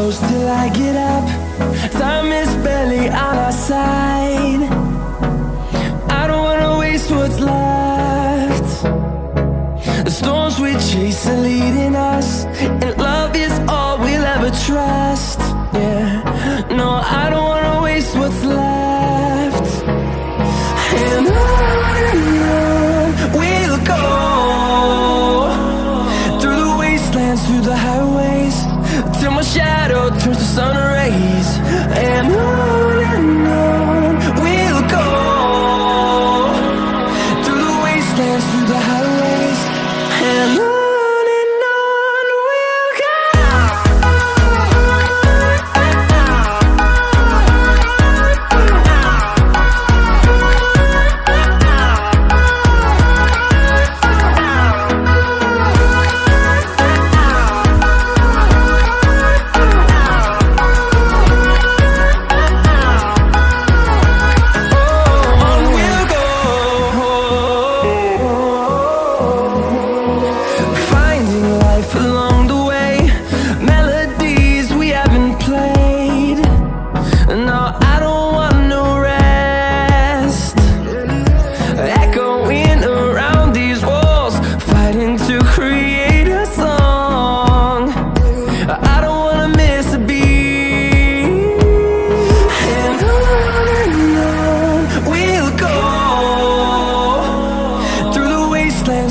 close till I get up. Time is barely on our side. I don't wanna waste what's left. The storms we chase are leading us, and love is all we'll ever trust. Yeah, no, I don't wanna waste what's left. And on we'll go, through the wastelands, through the highways, till my shadow turns to sun rays. And on we'll go, through the wastelands, through the highways, and on.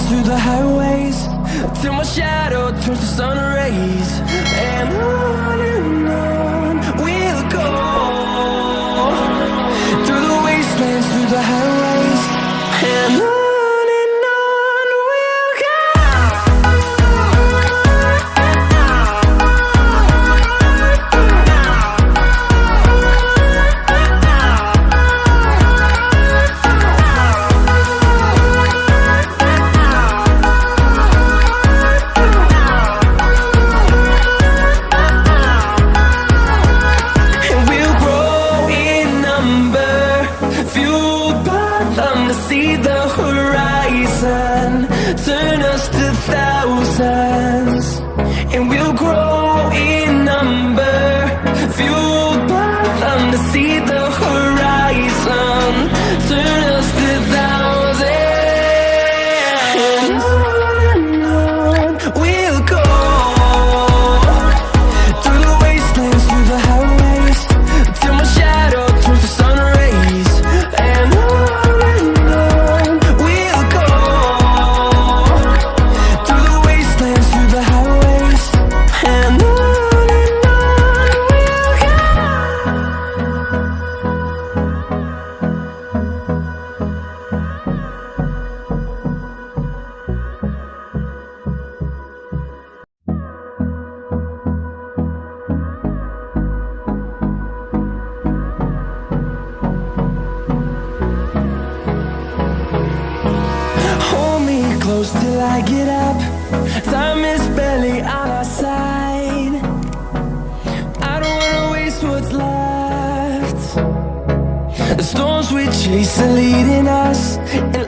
Through the highways, till my shadow turns to sun rays. And on we'll go, through the wastelands, through the highways, and on. See the horizon turn us to thousands, and we'll grow in number, fueled by them to see the horizon turn us to thousands. And on we'll go, through the wastelands, through the highways, till my shadow turns to sun rays. And close till I get up. Time is barely on our side. I don't wanna waste what's left. The storms we chase are leading us, and